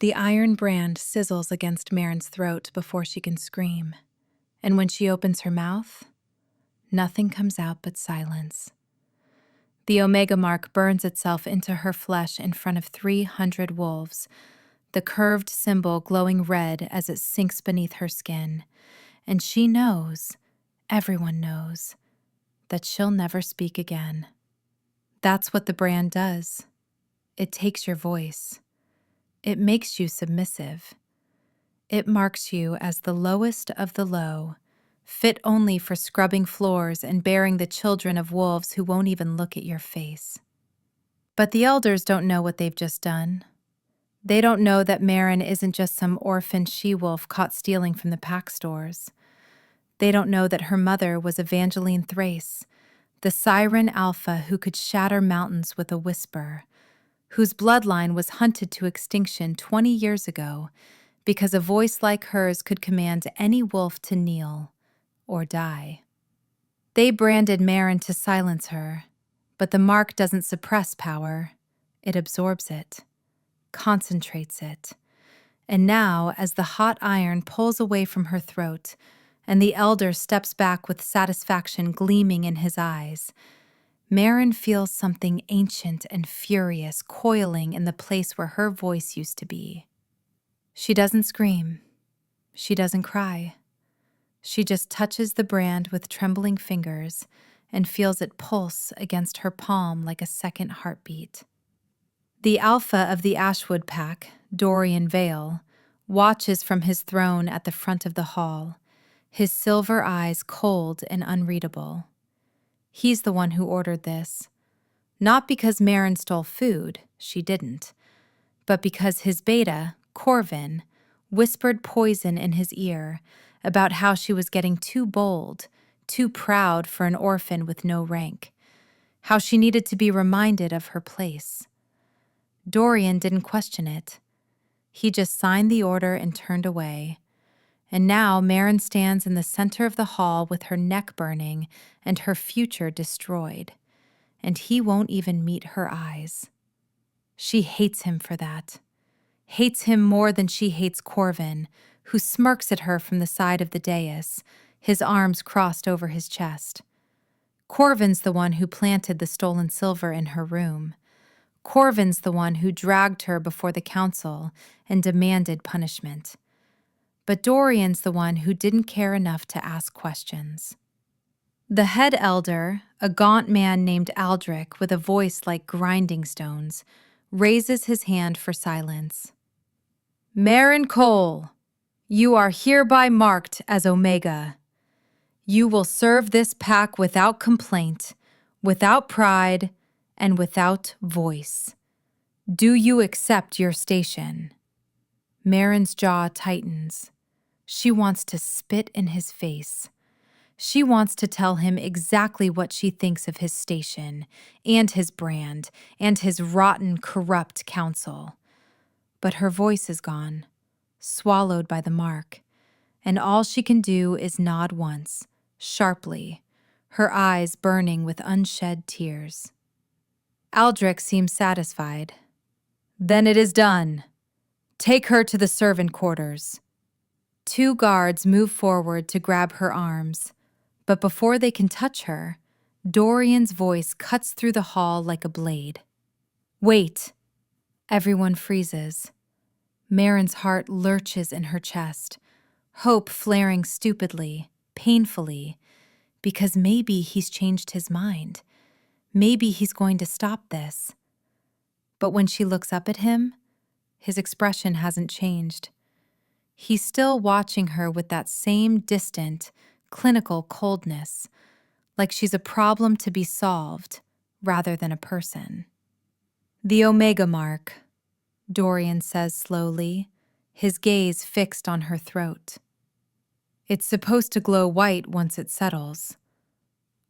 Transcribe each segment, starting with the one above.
The iron brand sizzles against Marin's throat before she can scream, and when she opens her mouth, nothing comes out but silence. The Omega mark burns itself into her flesh in front of 300 wolves, the curved symbol glowing red as it sinks beneath her skin, and she knows, everyone knows, that she'll never speak again. That's what the brand does. It takes your voice. It makes you submissive. It marks you as the lowest of the low, fit only for scrubbing floors and bearing the children of wolves who won't even look at your face. But the elders don't know what they've just done. They don't know that Marin isn't just some orphan she-wolf caught stealing from the pack stores. They don't know that her mother was Evangeline Thrace, the siren alpha who could shatter mountains with a whisper, whose bloodline was hunted to extinction 20 years ago because a voice like hers could command any wolf to kneel or die. They branded Marin to silence her, but the mark doesn't suppress power. It absorbs it, concentrates it. And now, as the hot iron pulls away from her throat, and the elder steps back with satisfaction gleaming in his eyes, Marin feels something ancient and furious coiling in the place where her voice used to be. She doesn't scream. She doesn't cry. She just touches the brand with trembling fingers and feels it pulse against her palm like a second heartbeat. The alpha of the Ashwood pack, Dorian Vale, watches from his throne at the front of the hall, his silver eyes cold and unreadable. He's the one who ordered this. Not because Marin stole food, she didn't, but because his beta, Corvin, whispered poison in his ear about how she was getting too bold, too proud for an orphan with no rank, how she needed to be reminded of her place. Dorian didn't question it. He just signed the order and turned away. And now Marin stands in the center of the hall with her neck burning and her future destroyed, and he won't even meet her eyes. She hates him for that. Hates him more than she hates Corvin, who smirks at her from the side of the dais, his arms crossed over his chest. Corvin's the one who planted the stolen silver in her room. Corvin's the one who dragged her before the council and demanded punishment. But Dorian's the one who didn't care enough to ask questions. The head elder, a gaunt man named Aldrich with a voice like grinding stones, raises his hand for silence. Marin Cole, you are hereby marked as Omega. You will serve this pack without complaint, without pride, and without voice. Do you accept your station? Marin's jaw tightens. She wants to spit in his face. She wants to tell him exactly what she thinks of his station, and his brand, and his rotten, corrupt council. But her voice is gone, swallowed by the mark, and all she can do is nod once, sharply, her eyes burning with unshed tears. Aldrich seems satisfied. Then it is done. Take her to the servant quarters. 2 guards move forward to grab her arms, but before they can touch her, Dorian's voice cuts through the hall like a blade. Wait! Everyone freezes. Marin's heart lurches in her chest, hope flaring stupidly, painfully, because maybe he's changed his mind. Maybe he's going to stop this. But when she looks up at him, his expression hasn't changed. He's still watching her with that same distant, clinical coldness, like she's a problem to be solved rather than a person. The Omega mark, Dorian says slowly, his gaze fixed on her throat. It's supposed to glow white once it settles.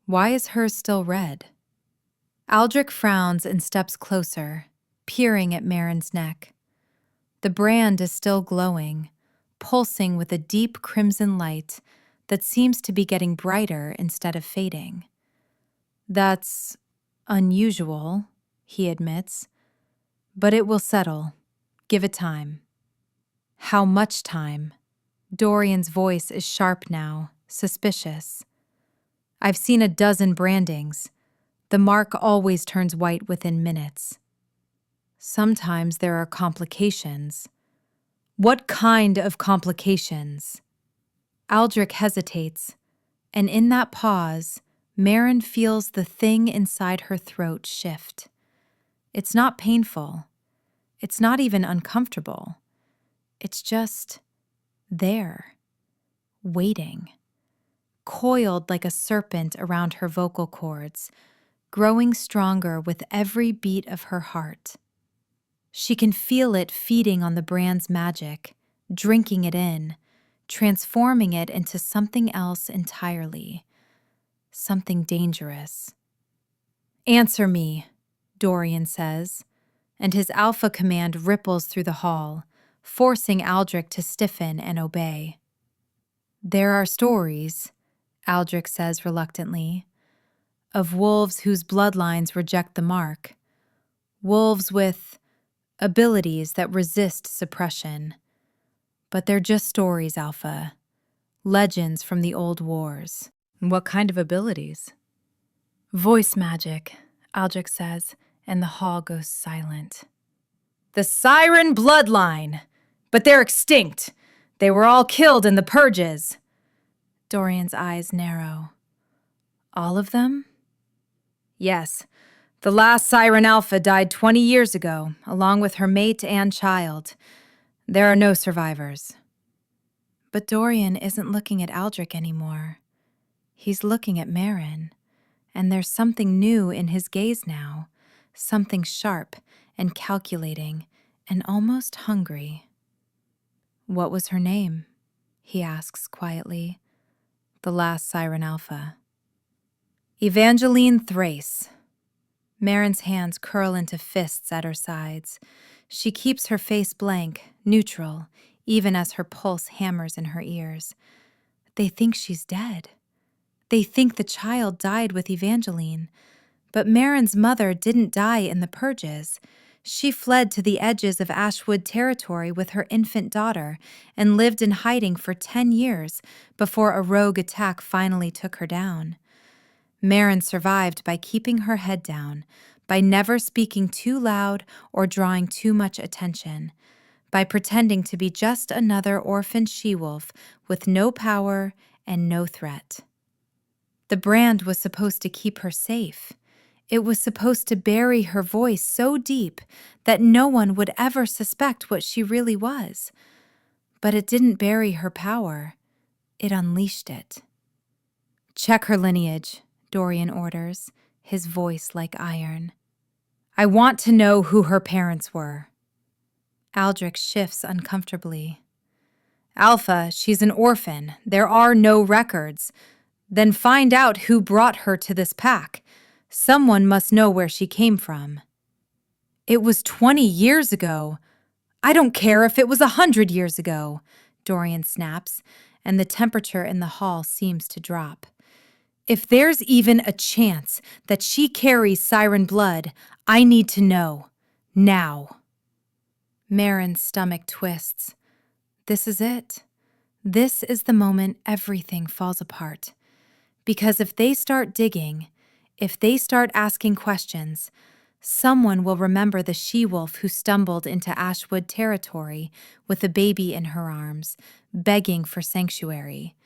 Why is hers still red? Aldrich frowns and steps closer, peering at Marin's neck. The brand is still glowing, pulsing with a deep crimson light that seems to be getting brighter instead of fading. That's unusual, he admits, but it will settle. Give it time. How much time? Dorian's voice is sharp now, suspicious. I've seen a dozen brandings. The mark always turns white within minutes. Sometimes there are complications. What kind of complications? Aldrich hesitates, and in that pause, Marin feels the thing inside her throat shift. It's not painful. It's not even uncomfortable. It's just there, waiting, coiled like a serpent around her vocal cords, growing stronger with every beat of her heart. She can feel it feeding on the brand's magic, drinking it in, transforming it into something else entirely, something dangerous. Answer me, Dorian says, and his alpha command ripples through the hall, forcing Aldrich to stiffen and obey. There are stories, Aldrich says reluctantly, of wolves whose bloodlines reject the mark, wolves with abilities that resist suppression. But they're just stories, Alpha. Legends from the old wars. What kind of abilities? Voice magic, Aldrich says, and the hall goes silent. The Siren bloodline! But they're extinct! They were all killed in the purges! Dorian's eyes narrow. All of them? Yes. The last Siren Alpha died 20 years ago, along with her mate and child. There are no survivors. But Dorian isn't looking at Aldrich anymore. He's looking at Marin, and there's something new in his gaze now, something sharp and calculating and almost hungry. What was her name? He asks quietly. The last Siren Alpha. Evangeline Thrace. Marin's hands curl into fists at her sides. She keeps her face blank, neutral, even as her pulse hammers in her ears. They think she's dead. They think the child died with Evangeline. But Marin's mother didn't die in the purges. She fled to the edges of Ashwood territory with her infant daughter and lived in hiding for 10 years before a rogue attack finally took her down. Marin survived by keeping her head down, by never speaking too loud or drawing too much attention, by pretending to be just another orphan she-wolf with no power and no threat. The brand was supposed to keep her safe. It was supposed to bury her voice so deep that no one would ever suspect what she really was. But it didn't bury her power. It unleashed it. Check her lineage, Dorian orders, his voice like iron. I want to know who her parents were. Aldrich shifts uncomfortably. Alpha, she's an orphan. There are no records. Then find out who brought her to this pack. Someone must know where she came from. It was 20 years ago. I don't care if it was 100 years ago, Dorian snaps, and the temperature in the hall seems to drop. If there's even a chance that she carries Siren blood, I need to know. Now. Marin's stomach twists. This is it. This is the moment everything falls apart. Because if they start digging, if they start asking questions, someone will remember the she-wolf who stumbled into Ashwood territory with a baby in her arms, begging for sanctuary.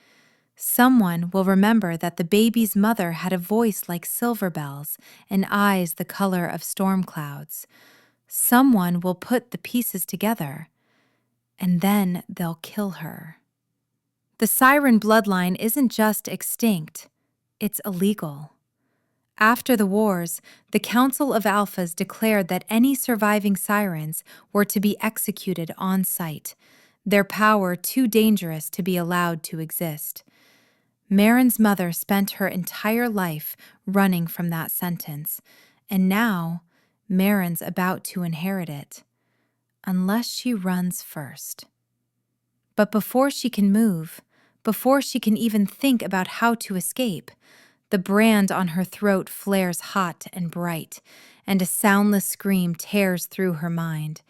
Someone will remember that the baby's mother had a voice like silver bells and eyes the color of storm clouds. Someone will put the pieces together, and then they'll kill her. The Siren bloodline isn't just extinct, it's illegal. After the wars, the Council of Alphas declared that any surviving Sirens were to be executed on sight, their power too dangerous to be allowed to exist. Marin's mother spent her entire life running from that sentence, and now Marin's about to inherit it, unless she runs first. But before she can move, before she can even think about how to escape, the brand on her throat flares hot and bright, and a soundless scream tears through her mind.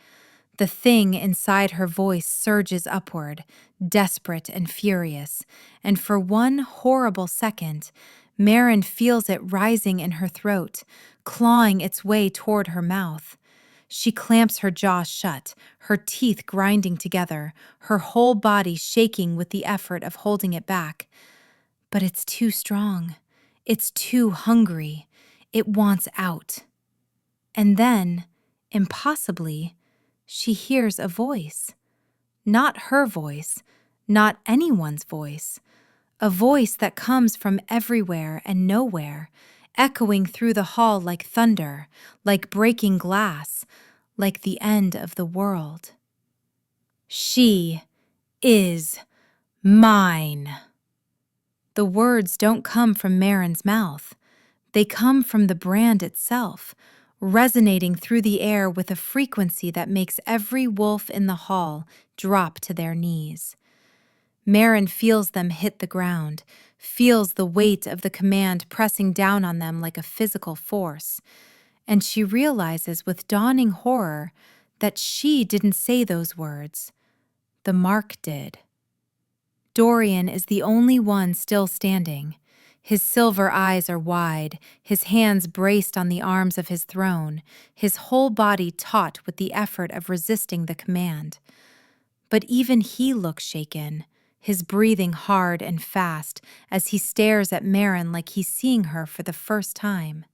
The thing inside her voice surges upward, desperate and furious, and for one horrible second, Marin feels it rising in her throat, clawing its way toward her mouth. She clamps her jaw shut, her teeth grinding together, her whole body shaking with the effort of holding it back. But it's too strong. It's too hungry. It wants out. And then, impossibly, she hears a voice. Not her voice, not anyone's voice. A voice that comes from everywhere and nowhere, echoing through the hall like thunder, like breaking glass, like the end of the world. She is mine. The words don't come from Marin's mouth. They come from the brand itself, resonating through the air with a frequency that makes every wolf in the hall drop to their knees. Marin feels them hit the ground, feels the weight of the command pressing down on them like a physical force, and she realizes with dawning horror that she didn't say those words. The mark did. Dorian is the only one still standing. His silver eyes are wide, his hands braced on the arms of his throne, his whole body taut with the effort of resisting the command. But even he looks shaken, his breathing hard and fast as he stares at Marin like he's seeing her for the first time.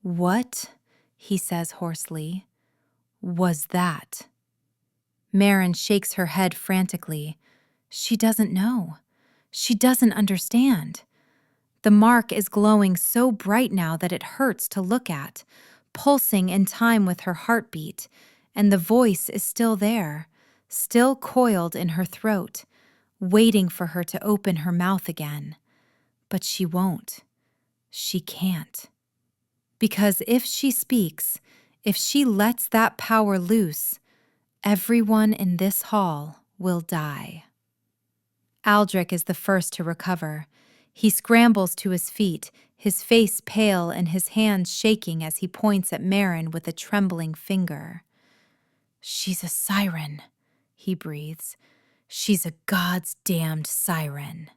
"What," he says hoarsely, "was that?" Marin shakes her head frantically. She doesn't know. She doesn't understand. The mark is glowing so bright now that it hurts to look at, pulsing in time with her heartbeat, and the voice is still there, still coiled in her throat, waiting for her to open her mouth again. But she won't. She can't. Because if she speaks, if she lets that power loose, everyone in this hall will die. Aldrich is the first to recover. He scrambles to his feet, his face pale and his hands shaking as he points at Marin with a trembling finger. "She's a siren," he breathes. "She's a God's damned siren."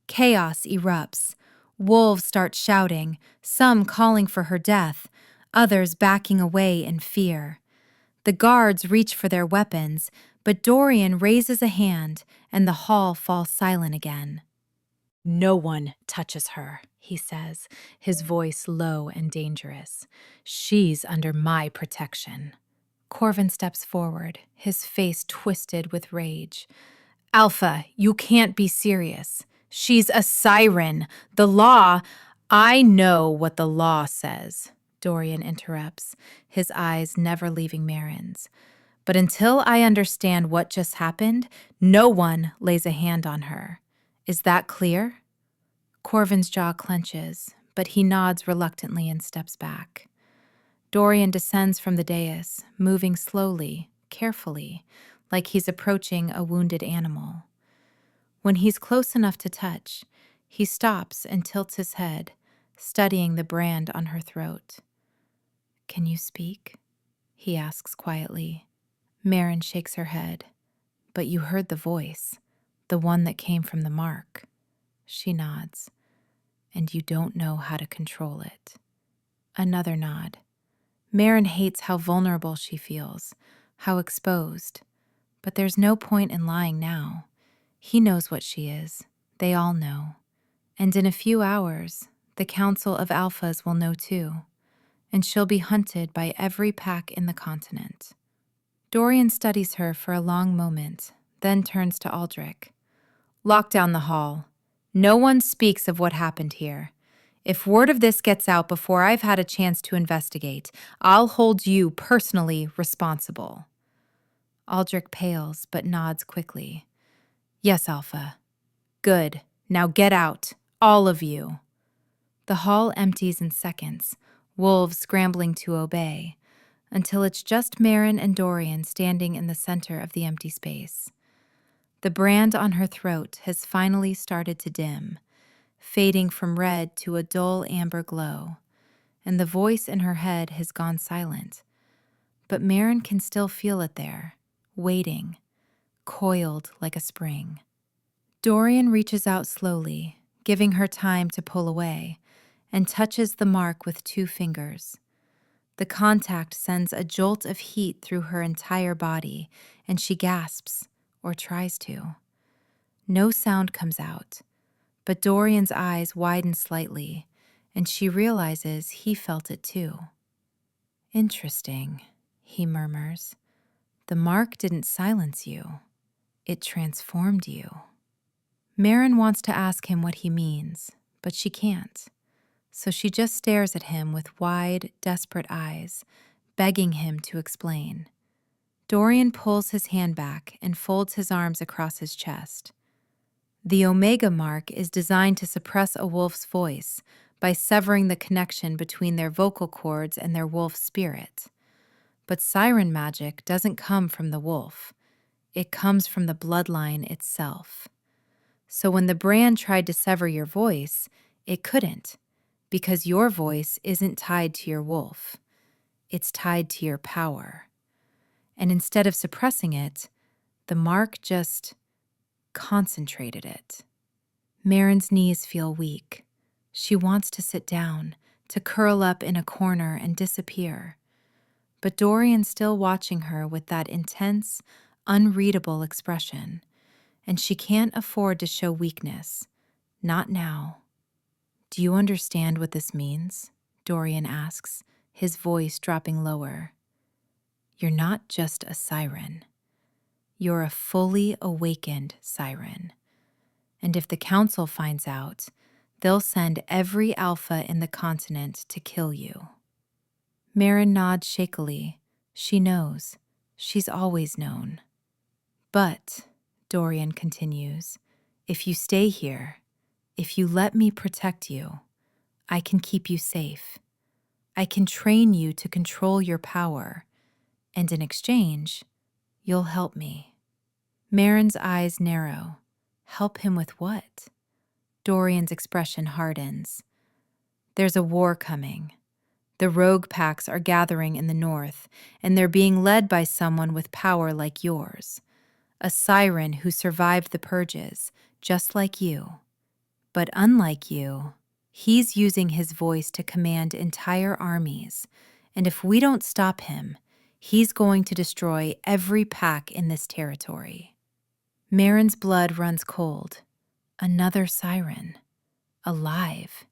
Chaos erupts. Wolves start shouting, some calling for her death, others backing away in fear. The guards reach for their weapons, but Dorian raises a hand and the hall falls silent again. "No one touches her," he says, his voice low and dangerous. "She's under my protection." Corvin steps forward, his face twisted with rage. "Alpha, you can't be serious. She's a siren. The law—" "I know what the law says," Dorian interrupts, his eyes never leaving Marin's. "But until I understand what just happened, no one lays a hand on her. Is that clear?" Corvin's jaw clenches, but he nods reluctantly and steps back. Dorian descends from the dais, moving slowly, carefully, like he's approaching a wounded animal. When he's close enough to touch, he stops and tilts his head, studying the brand on her throat. "Can you speak?" he asks quietly. Marin shakes her head. "But you heard the voice, the one that came from the mark." She nods. "And you don't know how to control it." Another nod. Marin hates how vulnerable she feels, how exposed. But there's no point in lying now. He knows what she is. They all know. And in a few hours, the Council of Alphas will know too. And she'll be hunted by every pack in the continent. Dorian studies her for a long moment, then turns to Aldrich. "Lock down the hall. No one speaks of what happened here. If word of this gets out before I've had a chance to investigate, I'll hold you personally responsible." Aldrich pales but nods quickly. "Yes, Alpha." "Good. Now get out, all of you." The hall empties in seconds, wolves scrambling to obey, until it's just Marin and Dorian standing in the center of the empty space. The brand on her throat has finally started to dim, fading from red to a dull amber glow, and the voice in her head has gone silent. but Marin can still feel it there, waiting, coiled like a spring. Dorian reaches out slowly, giving her time to pull away, and touches the mark with 2 fingers. The contact sends a jolt of heat through her entire body, and she gasps, or tries to. No sound comes out, but Dorian's eyes widen slightly, and she realizes he felt it too. "Interesting," he murmurs. "The mark didn't silence you. It transformed you." Marin wants to ask him what he means, but she can't. So she just stares at him with wide, desperate eyes, begging him to explain. Dorian pulls his hand back and folds his arms across his chest. The Omega mark is designed to suppress a wolf's voice by severing the connection between their vocal cords and their wolf spirit. But siren magic doesn't come from the wolf. It comes from the bloodline itself. So when the brand tried to sever your voice, it couldn't, because your voice isn't tied to your wolf. It's tied to your power. And instead of suppressing it, the mark just concentrated it. Marin's knees feel weak. She wants to sit down, to curl up in a corner and disappear. But Dorian's still watching her with that intense, unreadable expression, and she can't afford to show weakness. Not now. "Do you understand what this means?" Dorian asks, his voice dropping lower. "You're not just a siren. You're a fully awakened siren. And if the council finds out, they'll send every alpha in the continent to kill you." Marin nods shakily. She knows. She's always known. "But," Dorian continues, "if you stay here, if you let me protect you, I can keep you safe. I can train you to control your power, and in exchange, you'll help me." Marin's eyes narrow. Help him with what? Dorian's expression hardens. "There's a war coming. The rogue packs are gathering in the north, and they're being led by someone with power like yours. A siren who survived the purges, just like you. But unlike you, he's using his voice to command entire armies, and if we don't stop him, he's going to destroy every pack in this territory." Marin's blood runs cold. Another siren. Alive,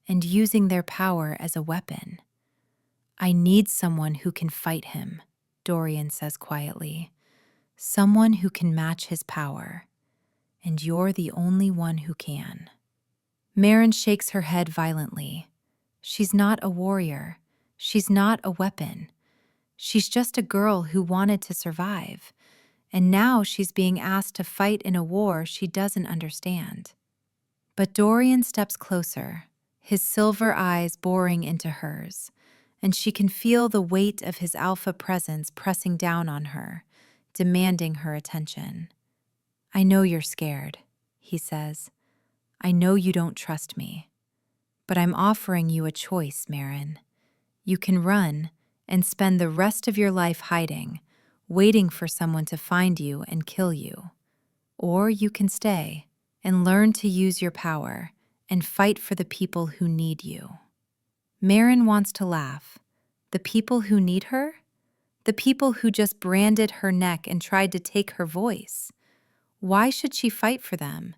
and using their power as a weapon. "I need someone who can fight him," Dorian says quietly. "Someone who can match his power. And you're the only one who can." Marin shakes her head violently. She's not a warrior. She's not a weapon. She's just a girl who wanted to survive. And now she's being asked to fight in a war she doesn't understand. But Dorian steps closer, his silver eyes boring into hers, and she can feel the weight of his alpha presence pressing down on her, demanding her attention. "I know you're scared," he says. "I know you don't trust me. But I'm offering you a choice, Marin. You can run and spend the rest of your life hiding, waiting for someone to find you and kill you. Or you can stay and learn to use your power and fight for the people who need you." Marin wants to laugh. The people who need her? The people who just branded her neck and tried to take her voice. Why should she fight for them?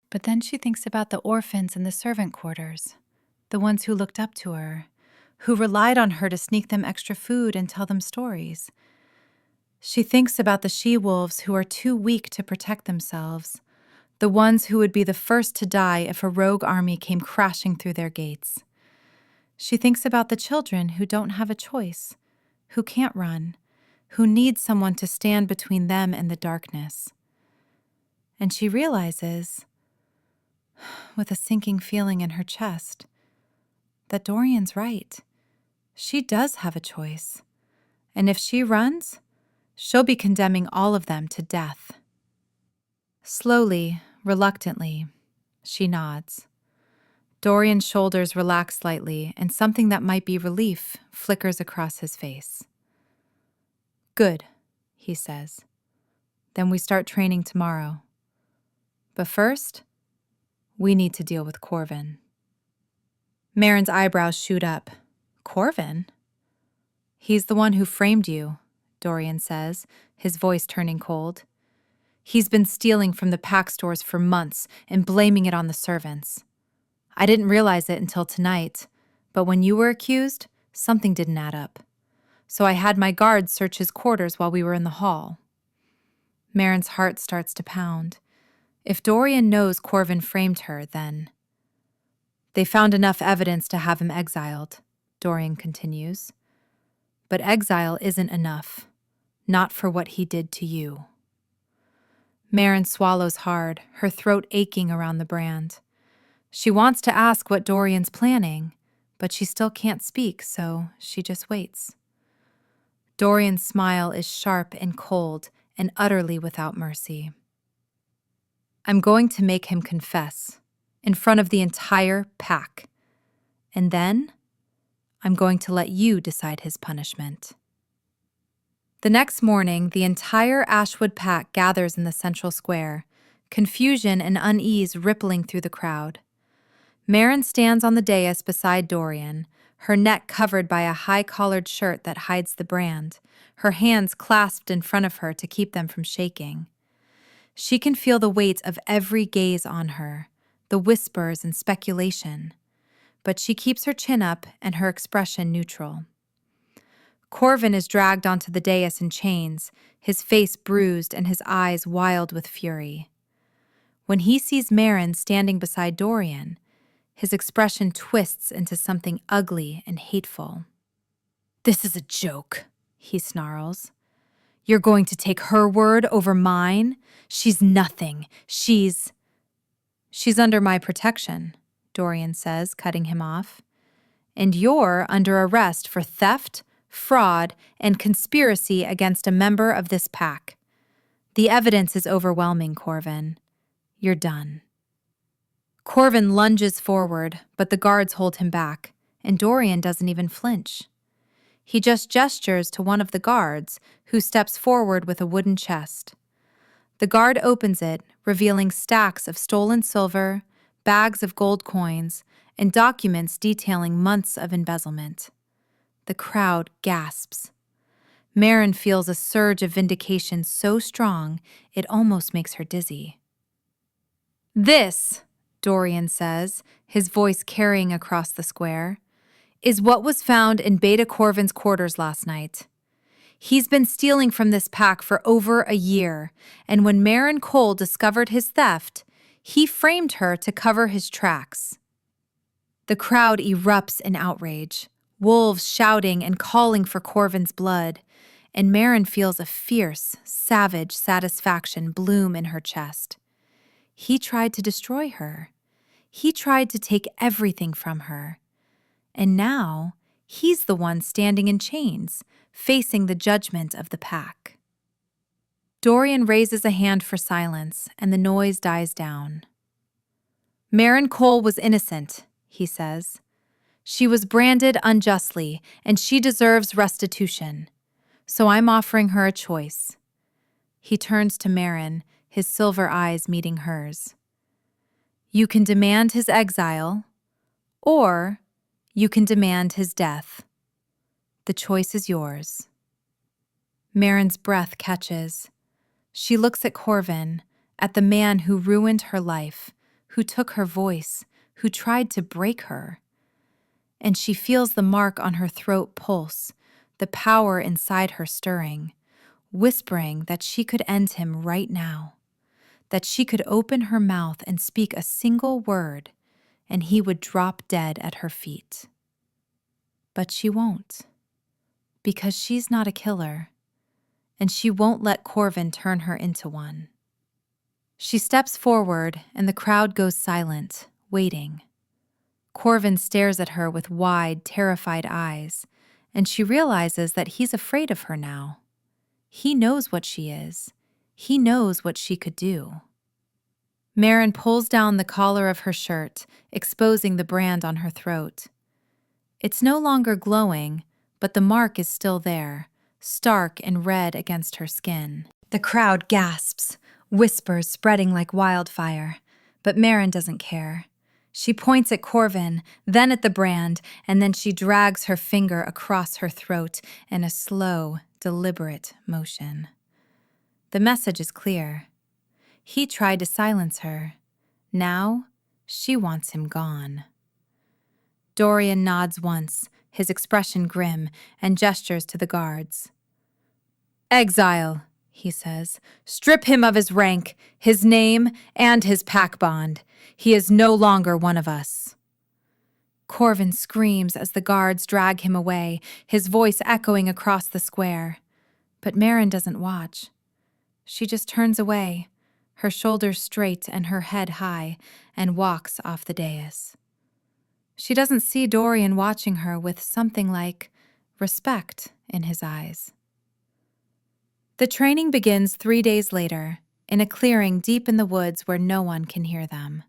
But then she thinks about the orphans in the servant quarters, the ones who looked up to her, who relied on her to sneak them extra food and tell them stories. She thinks about the she-wolves who are too weak to protect themselves, the ones who would be the first to die if a rogue army came crashing through their gates. She thinks about the children who don't have a choice, who can't run, who need someone to stand between them and the darkness. And she realizes, with a sinking feeling in her chest, that Dorian's right. She does have a choice. And if she runs, she'll be condemning all of them to death. Slowly, reluctantly, she nods. Dorian's shoulders relax slightly, and something that might be relief flickers across his face. Good, he says. Then we start training tomorrow. But first, we need to deal with Corvin. Marin's eyebrows shoot up. Corvin? He's the one who framed you, Dorian says, his voice turning cold. He's been stealing from the pack stores for months and blaming it on the servants. I didn't realize it until tonight, but when you were accused, something didn't add up. So I had my guards search his quarters while we were in the hall. Marin's heart starts to pound. If Dorian knows Corvin framed her, then... They found enough evidence to have him exiled, Dorian continues. But exile isn't enough. Not for what he did to you. Marin swallows hard, her throat aching around the brand. She wants to ask what Dorian's planning, but she still can't speak, so she just waits. Dorian's smile is sharp and cold and utterly without mercy. I'm going to make him confess in front of the entire pack, and then I'm going to let you decide his punishment. The next morning, the entire Ashwood pack gathers in the central square, confusion and unease rippling through the crowd. Marin stands on the dais beside Dorian, her neck covered by a high-collared shirt that hides the brand, her hands clasped in front of her to keep them from shaking. She can feel the weight of every gaze on her, the whispers and speculation, but she keeps her chin up and her expression neutral. Corvin is dragged onto the dais in chains, his face bruised and his eyes wild with fury. When he sees Marin standing beside Dorian, his expression twists into something ugly and hateful. "This is a joke," he snarls. "You're going to take her word over mine? She's nothing. She's under my protection," Dorian says, cutting him off. "And you're under arrest for theft, fraud, and conspiracy against a member of this pack. The evidence is overwhelming, Corvin. You're done." Corvin lunges forward, but the guards hold him back, and Dorian doesn't even flinch. He just gestures to one of the guards, who steps forward with a wooden chest. The guard opens it, revealing stacks of stolen silver, bags of gold coins, and documents detailing months of embezzlement. The crowd gasps. Marin feels a surge of vindication so strong it almost makes her dizzy. "This," Dorian says, his voice carrying across the square, "is what was found in Beta Corvin's quarters last night. He's been stealing from this pack for over a year, and when Marin Cole discovered his theft, he framed her to cover his tracks." The crowd erupts in outrage, wolves shouting and calling for Corvin's blood, and Marin feels a fierce, savage satisfaction bloom in her chest. He tried to destroy her. He tried to take everything from her. And now, he's the one standing in chains, facing the judgment of the pack. Dorian raises a hand for silence, and the noise dies down. "Marin Cole was innocent," he says. "She was branded unjustly, and she deserves restitution. So I'm offering her a choice." He turns to Marin, his silver eyes meeting hers. "You can demand his exile, or you can demand his death. The choice is yours." Marin's breath catches. She looks at Corvin, at the man who ruined her life, who took her voice, who tried to break her. And she feels the mark on her throat pulse, the power inside her stirring, whispering that she could end him right now, that she could open her mouth and speak a single word, and he would drop dead at her feet. But she won't, because she's not a killer, and she won't let Corvin turn her into one. She steps forward, and the crowd goes silent, waiting. Corvin stares at her with wide, terrified eyes, and she realizes that he's afraid of her now. He knows what she is. He knows what she could do. Marin pulls down the collar of her shirt, exposing the brand on her throat. It's no longer glowing, but the mark is still there, stark and red against her skin. The crowd gasps, whispers spreading like wildfire, but Marin doesn't care. She points at Corvin, then at the brand, and then she drags her finger across her throat in a slow, deliberate motion. The message is clear. He tried to silence her. Now, she wants him gone. Dorian nods once, his expression grim, and gestures to the guards. "Exile," he says. "Strip him of his rank, his name, and his pack bond. He is no longer one of us." Corvin screams as the guards drag him away, his voice echoing across the square. But Marin doesn't watch. She just turns away, her shoulders straight and her head high, and walks off the dais. She doesn't see Dorian watching her with something like respect in his eyes. The training begins 3 days later, in a clearing deep in the woods where no one can hear them.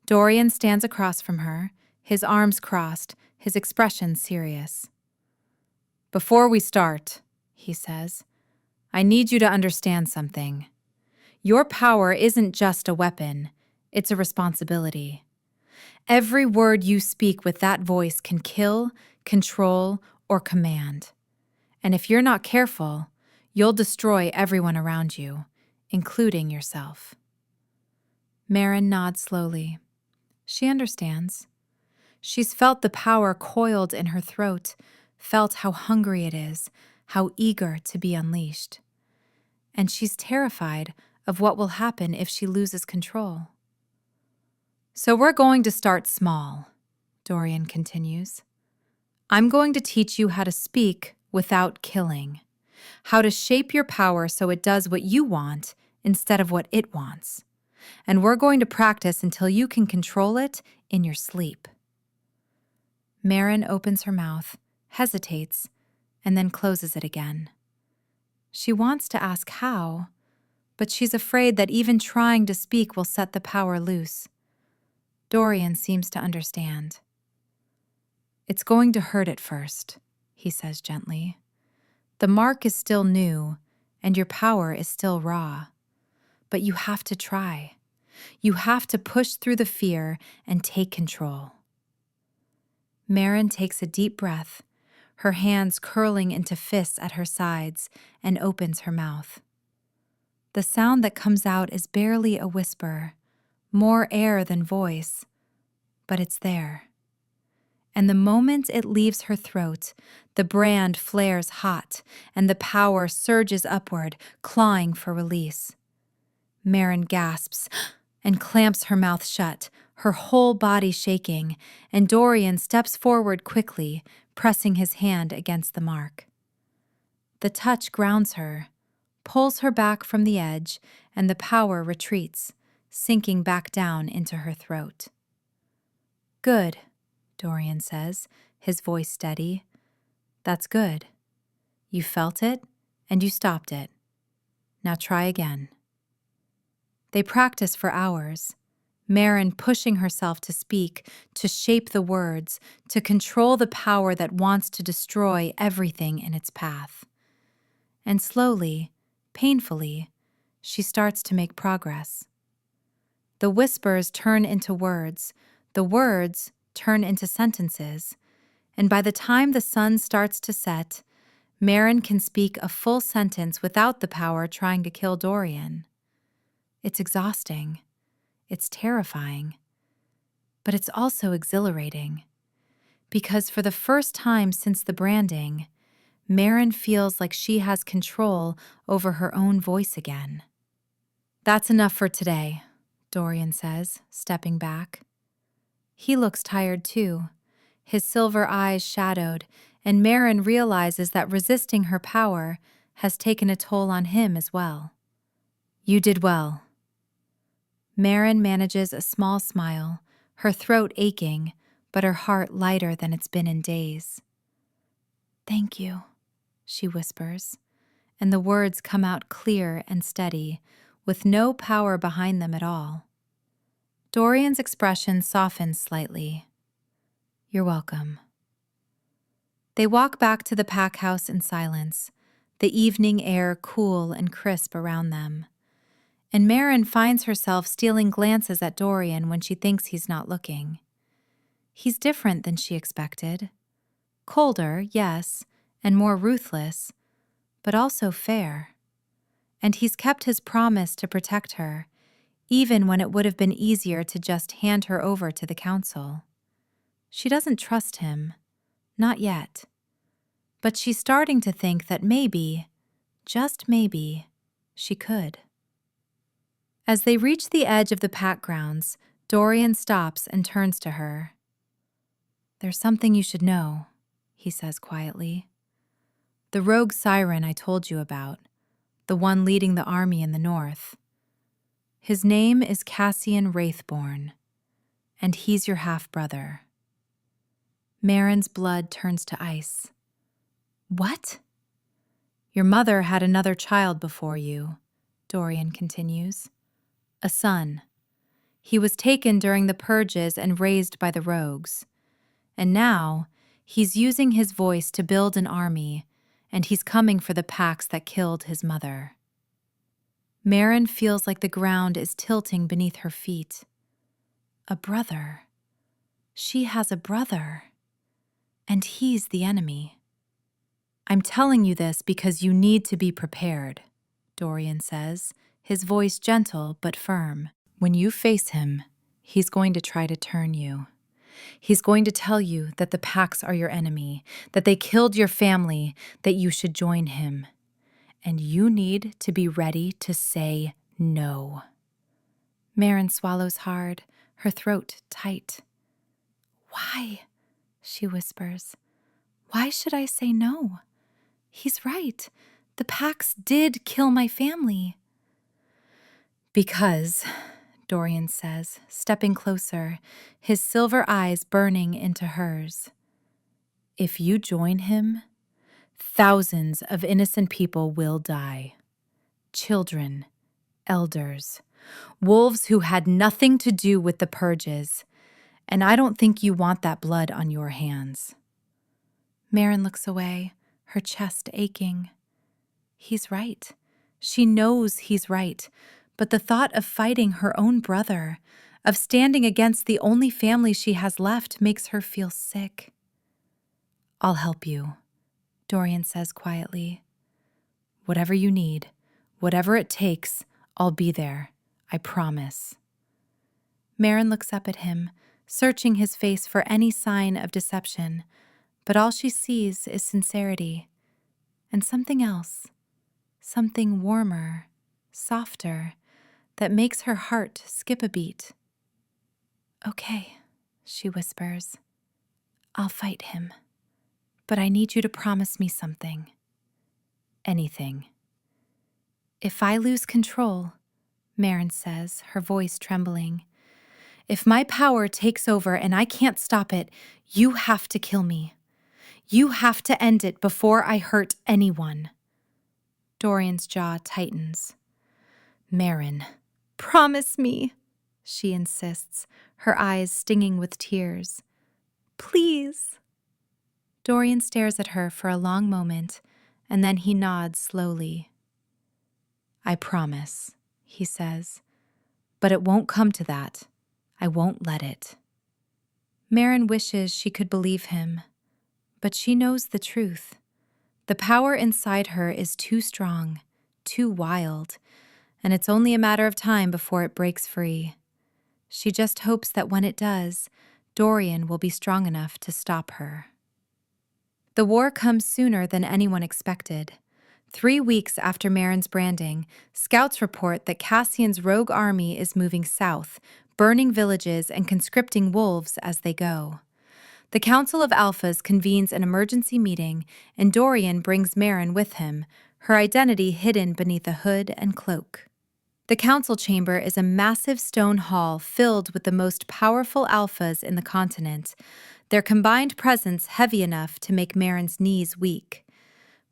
Dorian stands across from her, his arms crossed, his expression serious. "Before we start," he says, "I need you to understand something. Your power isn't just a weapon, it's a responsibility. Every word you speak with that voice can kill, control, or command. And if you're not careful, you'll destroy everyone around you, including yourself." Marin nods slowly. She understands. She's felt the power coiled in her throat, felt how hungry it is, how eager to be unleashed. And she's terrified of what will happen if she loses control. "So we're going to start small," Dorian continues. "I'm going to teach you how to speak without killing, how to shape your power so it does what you want instead of what it wants. And we're going to practice until you can control it in your sleep." Marin opens her mouth, hesitates, and then closes it again. She wants to ask how, but she's afraid that even trying to speak will set the power loose. Dorian seems to understand. "It's going to hurt at first," he says gently. "The mark is still new, and your power is still raw. But you have to try. You have to push through the fear and take control." Marin takes a deep breath, her hands curling into fists at her sides, and opens her mouth. The sound that comes out is barely a whisper, more air than voice, but it's there. And the moment it leaves her throat, the brand flares hot, and the power surges upward, clawing for release. Marin gasps and clamps her mouth shut, her whole body shaking, and Dorian steps forward quickly, pressing his hand against the mark. The touch grounds her, pulls her back from the edge, and the power retreats, sinking back down into her throat. "Good," Dorian says, his voice steady. "That's good. You felt it, and you stopped it. Now try again." They practice for hours, Marin pushing herself to speak, to shape the words, to control the power that wants to destroy everything in its path. And slowly, painfully, she starts to make progress. The whispers turn into words, the words turn into sentences, and by the time the sun starts to set, Marin can speak a full sentence without the power trying to kill Dorian. It's exhausting. It's terrifying. But it's also exhilarating. Because for the first time since the branding, Marin feels like she has control over her own voice again. "That's enough for today," Dorian says, stepping back. He looks tired too, his silver eyes shadowed, and Marin realizes that resisting her power has taken a toll on him as well. "You did well." Marin manages a small smile, her throat aching, but her heart lighter than it's been in days. "Thank you," she whispers, and the words come out clear and steady, with no power behind them at all. Dorian's expression softens slightly. "You're welcome." They walk back to the pack house in silence, the evening air cool and crisp around them. And Marin finds herself stealing glances at Dorian when she thinks he's not looking. He's different than she expected. Colder, yes, and more ruthless, but also fair. And he's kept his promise to protect her, even when it would have been easier to just hand her over to the council. She doesn't trust him, not yet. But she's starting to think that maybe, just maybe, she could. As they reach the edge of the pack grounds, Dorian stops and turns to her. "There's something you should know," he says quietly. "The rogue siren I told you about, the one leading the army in the north. His name is Cassian Wraithborn, and he's your half-brother." Marin's blood turns to ice. "What?" "Your mother had another child before you," Dorian continues. "A son. He was taken during the purges and raised by the rogues. And now, he's using his voice to build an army, and he's coming for the packs that killed his mother." Marin feels like the ground is tilting beneath her feet. A brother. She has a brother. And he's the enemy. "I'm telling you this because you need to be prepared," Dorian says, his voice gentle but firm. "When you face him, he's going to try to turn you. He's going to tell you that the packs are your enemy, that they killed your family, that you should join him. And you need to be ready to say no." Marin swallows hard, her throat tight. "Why?" she whispers. "Why should I say no? He's right. The packs did kill my family." "Because," Dorian says, stepping closer, his silver eyes burning into hers, "if you join him, thousands of innocent people will die. Children, elders, wolves who had nothing to do with the purges, and I don't think you want that blood on your hands." Marin looks away, her chest aching. He's right. She knows he's right, but the thought of fighting her own brother, of standing against the only family she has left, makes her feel sick. "I'll help you," Dorian says quietly. "Whatever you need, whatever it takes, I'll be there. I promise." Marin looks up at him, searching his face for any sign of deception, but all she sees is sincerity, and something else, something warmer, softer, that makes her heart skip a beat. "Okay," she whispers. "I'll fight him, but I need you to promise me something. Anything." "If I lose control," Marin says, her voice trembling, "if my power takes over and I can't stop it, you have to kill me. You have to end it before I hurt anyone." Dorian's jaw tightens. "Marin, promise me," she insists, her eyes stinging with tears. "Please." Dorian stares at her for a long moment, and then he nods slowly. "I promise," he says, "but it won't come to that. I won't let it." Marin wishes she could believe him, but she knows the truth. The power inside her is too strong, too wild, and it's only a matter of time before it breaks free. She just hopes that when it does, Dorian will be strong enough to stop her. The war comes sooner than anyone expected. 3 weeks after Marin's branding, scouts report that Cassian's rogue army is moving south, burning villages and conscripting wolves as they go. The Council of Alphas convenes an emergency meeting, and Dorian brings Marin with him, her identity hidden beneath a hood and cloak. The council chamber is a massive stone hall filled with the most powerful alphas in the continent, their combined presence heavy enough to make Marin's knees weak.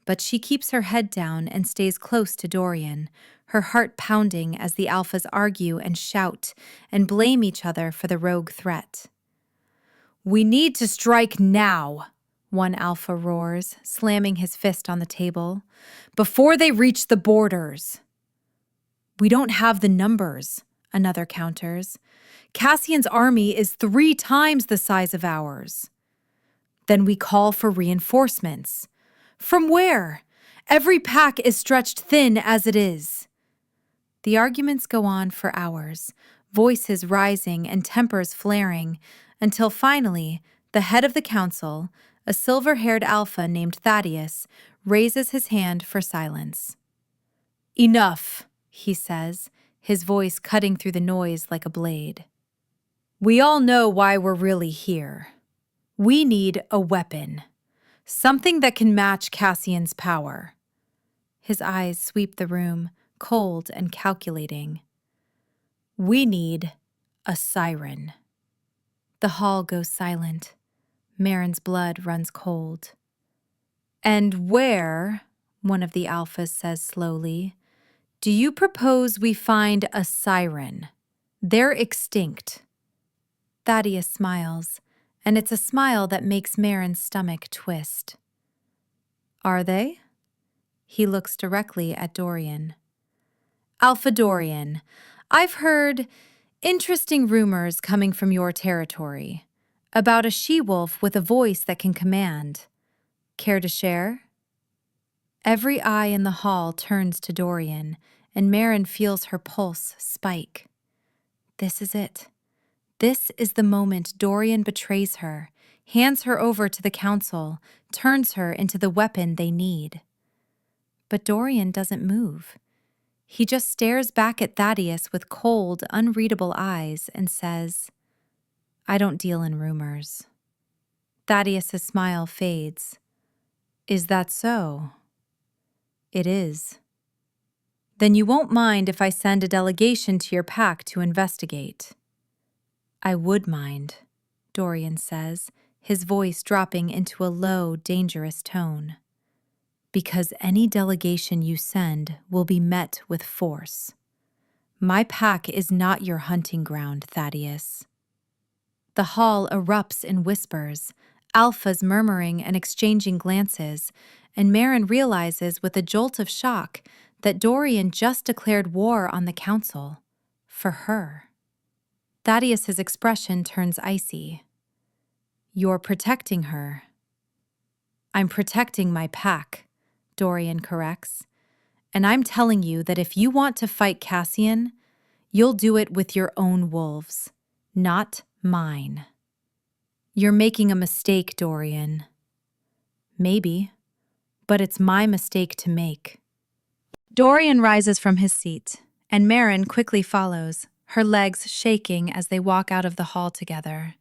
But she keeps her head down and stays close to Dorian, her heart pounding as the alphas argue and shout and blame each other for the rogue threat. "We need to strike now," one alpha roars, slamming his fist on the table. "Before they reach the borders." "We don't have the numbers," another counters. "Cassian's army is 3 times the size of ours." "Then we call for reinforcements." "From where? Every pack is stretched thin as it is." The arguments go on for hours, voices rising and tempers flaring, until finally, the head of the council, a silver-haired alpha named Thaddeus, raises his hand for silence. "Enough," he says, his voice cutting through the noise like a blade. "We all know why we're really here. We need a weapon, something that can match Cassian's power." His eyes sweep the room, cold and calculating. "We need a siren." The hall goes silent. Marin's blood runs cold. "And where," one of the alphas says slowly, "do you propose we find a siren? They're extinct." Thaddeus smiles, and it's a smile that makes Marin's stomach twist. "Are they?" He looks directly at Dorian. "Alpha Dorian, I've heard interesting rumors coming from your territory about a she-wolf with a voice that can command. Care to share?" Every eye in the hall turns to Dorian, and Marin feels her pulse spike. This is it. This is the moment Dorian betrays her, hands her over to the council, turns her into the weapon they need. But Dorian doesn't move. He just stares back at Thaddeus with cold, unreadable eyes and says, "I don't deal in rumors." Thaddeus' smile fades. "Is that so?" "It is." "Then you won't mind if I send a delegation to your pack to investigate?" "I would mind," Dorian says, his voice dropping into a low, dangerous tone. "Because any delegation you send will be met with force. My pack is not your hunting ground, Thaddeus." The hall erupts in whispers, alphas murmuring and exchanging glances, and Marin realizes with a jolt of shock that Dorian just declared war on the council. For her. Thaddeus' expression turns icy. "You're protecting her." "I'm protecting my pack," Dorian corrects. "And I'm telling you that if you want to fight Cassian, you'll do it with your own wolves, not mine." "You're making a mistake, Dorian." "Maybe, but it's my mistake to make." Dorian rises from his seat, and Marin quickly follows, her legs shaking as they walk out of the hall together.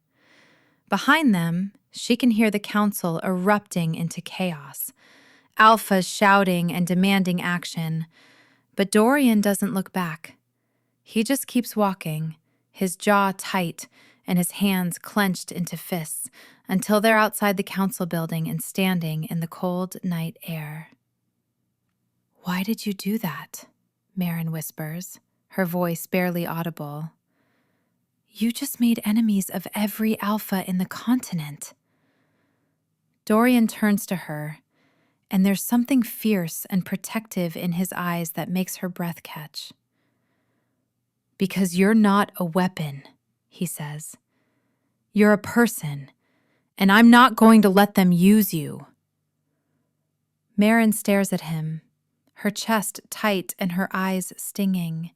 Behind them, she can hear the council erupting into chaos, alphas shouting and demanding action. But Dorian doesn't look back. He just keeps walking, his jaw tight and his hands clenched into fists, until they're outside the council building and standing in the cold night air. "Why did you do that?" Marin whispers, her voice barely audible. "You just made enemies of every alpha in the continent." Dorian turns to her, and there's something fierce and protective in his eyes that makes her breath catch. "Because you're not a weapon," he says. "You're a person, and I'm not going to let them use you." Marin stares at him, her chest tight and her eyes stinging.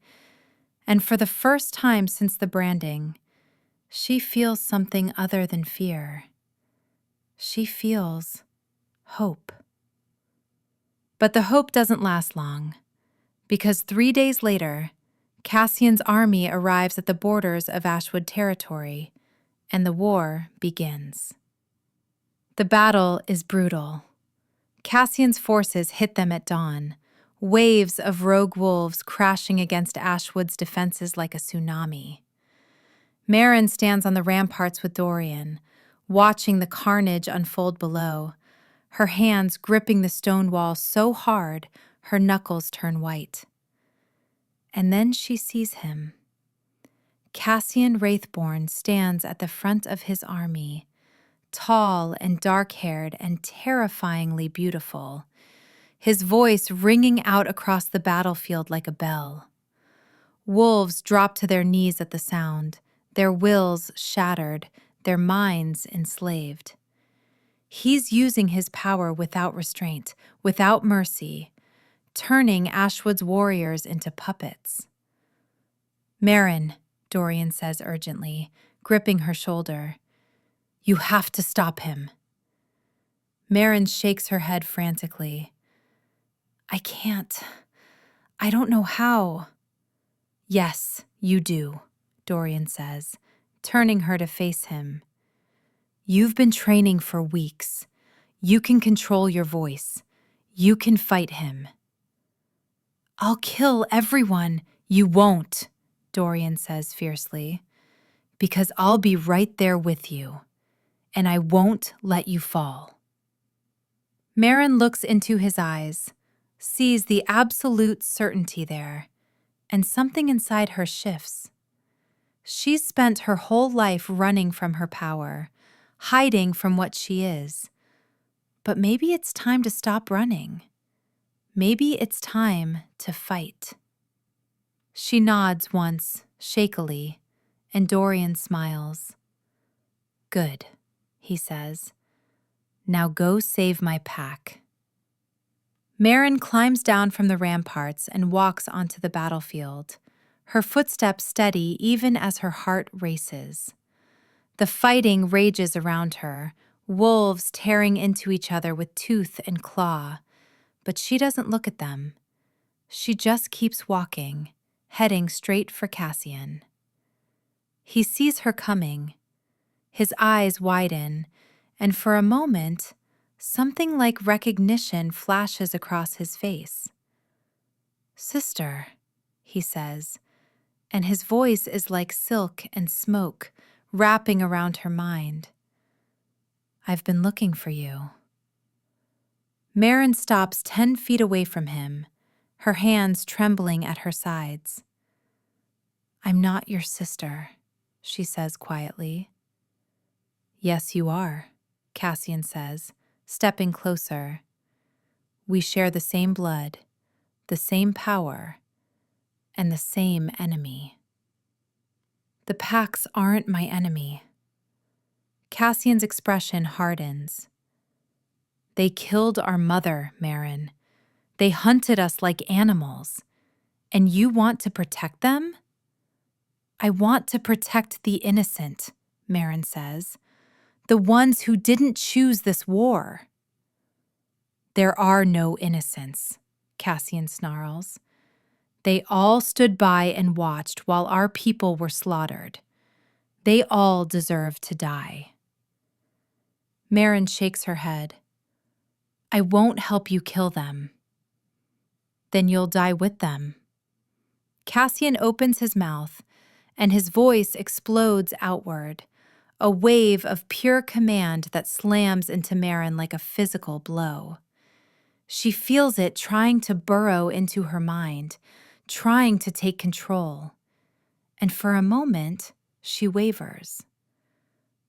And for the first time since the branding, she feels something other than fear. She feels hope. But the hope doesn't last long, because 3 days later, Cassian's army arrives at the borders of Ashwood territory, and the war begins. The battle is brutal. Cassian's forces hit them at dawn, waves of rogue wolves crashing against Ashwood's defenses like a tsunami. Marin stands on the ramparts with Dorian, watching the carnage unfold below, her hands gripping the stone wall so hard her knuckles turn white. And then she sees him. Cassian Wraithborn stands at the front of his army, tall and dark-haired and terrifyingly beautiful, his voice ringing out across the battlefield like a bell. Wolves drop to their knees at the sound, their wills shattered, their minds enslaved. He's using his power without restraint, without mercy, turning Ashwood's warriors into puppets. "Marin," Dorian says urgently, gripping her shoulder, "you have to stop him." Marin shakes her head frantically. "I can't. I don't know how." "Yes, you do," Dorian says, turning her to face him. "You've been training for weeks. You can control your voice. You can fight him." "I'll kill everyone." "You won't," Dorian says fiercely, "because I'll be right there with you, and I won't let you fall." Marin looks into his eyes, sees the absolute certainty there, and something inside her shifts. She's spent her whole life running from her power, hiding from what she is. But maybe it's time to stop running. Maybe it's time to fight. She nods once, shakily, and Dorian smiles. "Good," he says. "Now go save my pack." Marin climbs down from the ramparts and walks onto the battlefield, her footsteps steady even as her heart races. The fighting rages around her, wolves tearing into each other with tooth and claw, but she doesn't look at them. She just keeps walking, heading straight for Cassian. He sees her coming. His eyes widen, and for a moment, something like recognition flashes across his face. "Sister," he says, and his voice is like silk and smoke wrapping around her mind. "I've been looking for you." Marin stops 10 feet away from him, her hands trembling at her sides. "I'm not your sister," she says quietly. "Yes, you are," Cassian says, stepping closer. "We share the same blood, the same power, and the same enemy." "The packs aren't my enemy." Cassian's expression hardens. "They killed our mother, Marin. They hunted us like animals. And you want to protect them?" "I want to protect the innocent," Marin says. "The ones who didn't choose this war." "There are no innocents," Cassian snarls. "They all stood by and watched while our people were slaughtered. They all deserve to die." Marin shakes her head. "I won't help you kill them." "Then you'll die with them." Cassian opens his mouth, and his voice explodes outward, a wave of pure command that slams into Marin like a physical blow. She feels it trying to burrow into her mind, trying to take control. And for a moment, she wavers.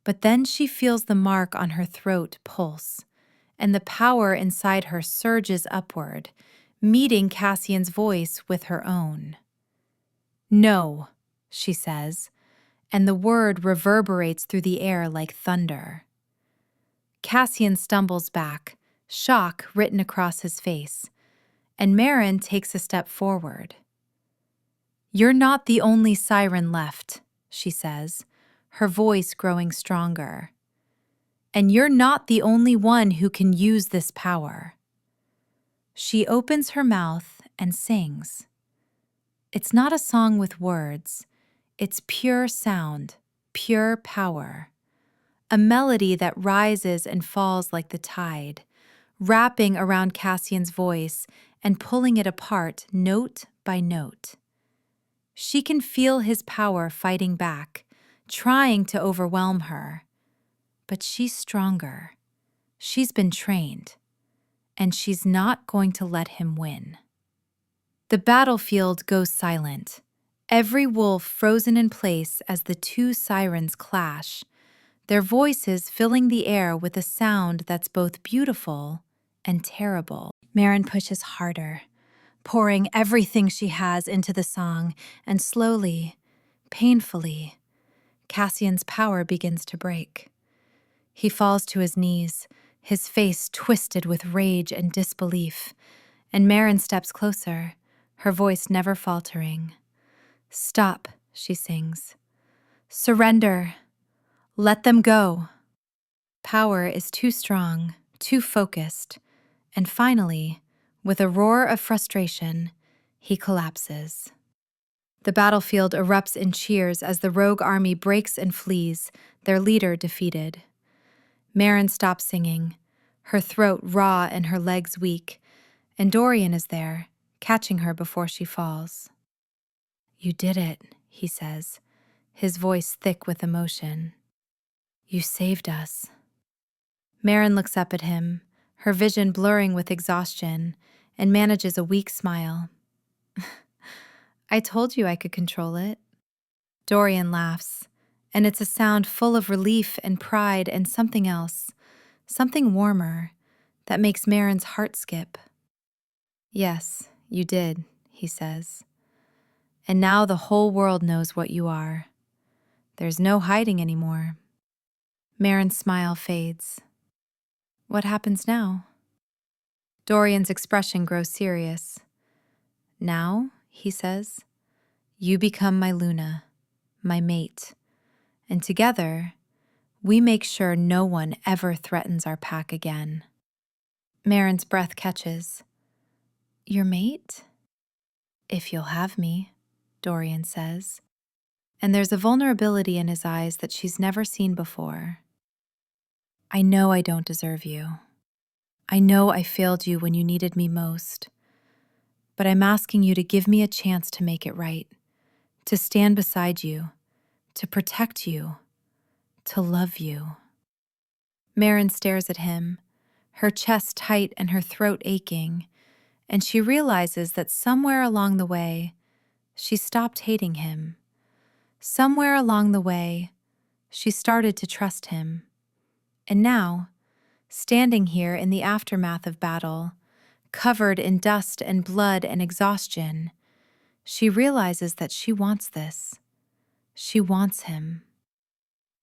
But then she feels the mark on her throat pulse, and the power inside her surges upward, meeting Cassian's voice with her own. "No," she says, and the word reverberates through the air like thunder. Cassian stumbles back, shock written across his face, and Marin takes a step forward. "You're not the only siren left," she says, her voice growing stronger. "And you're not the only one who can use this power." She opens her mouth and sings. It's not a song with words. It's pure sound, pure power. A melody that rises and falls like the tide, wrapping around Cassian's voice and pulling it apart note by note. She can feel his power fighting back, trying to overwhelm her. But she's stronger. She's been trained. And she's not going to let him win. The battlefield goes silent, every wolf frozen in place as the two sirens clash, their voices filling the air with a sound that's both beautiful and terrible. Marin pushes harder, pouring everything she has into the song, and slowly, painfully, Cassian's power begins to break. He falls to his knees, his face twisted with rage and disbelief, and Marin steps closer, her voice never faltering. "Stop," she sings. "Surrender. Let them go." Power is too strong, too focused, and finally, with a roar of frustration, he collapses. The battlefield erupts in cheers as the rogue army breaks and flees, their leader defeated. Marin stops singing, her throat raw and her legs weak, and Dorian is there, catching her before she falls. "You did it," he says, his voice thick with emotion. "You saved us." Marin looks up at him, her vision blurring with exhaustion, and manages a weak smile. "I told you I could control it." Dorian laughs, and it's a sound full of relief and pride and something else, something warmer, that makes Marin's heart skip. "Yes, you did," he says. "And now the whole world knows what you are. There's no hiding anymore." Marin's smile fades. "What happens now?" Dorian's expression grows serious. "Now," he says, "you become my Luna, my mate, and together, we make sure no one ever threatens our pack again." Marin's breath catches. "Your mate?" "If you'll have me," Dorian says, and there's a vulnerability in his eyes that she's never seen before. "I know I don't deserve you. I know I failed you when you needed me most, but I'm asking you to give me a chance to make it right, to stand beside you, to protect you, to love you." Marin stares at him, her chest tight and her throat aching, and she realizes that somewhere along the way, she stopped hating him. Somewhere along the way, she started to trust him. And now, standing here in the aftermath of battle, covered in dust and blood and exhaustion, she realizes that she wants this. She wants him.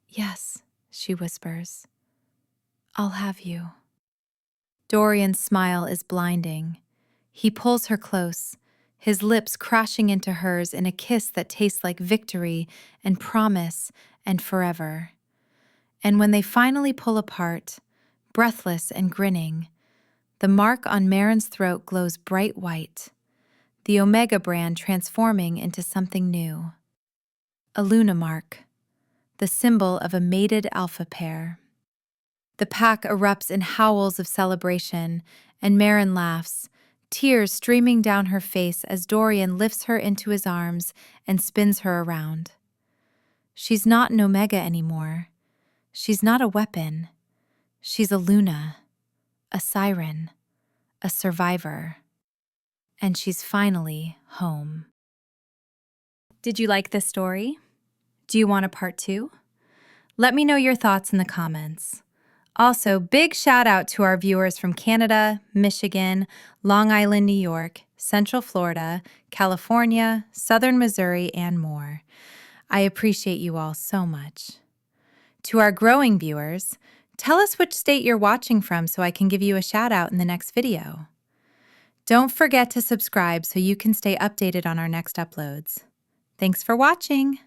"Yes," she whispers. "I'll have you." Dorian's smile is blinding. He pulls her close, his lips crashing into hers in a kiss that tastes like victory and promise and forever. And when they finally pull apart, breathless and grinning, the mark on Marin's throat glows bright white, the Omega brand transforming into something new. A Luna mark, the symbol of a mated alpha pair. The pack erupts in howls of celebration, and Marin laughs, tears streaming down her face as Dorian lifts her into his arms and spins her around. She's not an Omega anymore. She's not a weapon. She's a Luna, a siren, a survivor. And she's finally home. Did you like this story? Do you want a part 2? Let me know your thoughts in the comments. Also, big shout out to our viewers from Canada, Michigan, Long Island, New York, Central Florida, California, Southern Missouri, and more. I appreciate you all so much. To our growing viewers, tell us which state you're watching from so I can give you a shout out in the next video. Don't forget to subscribe so you can stay updated on our next uploads. Thanks for watching!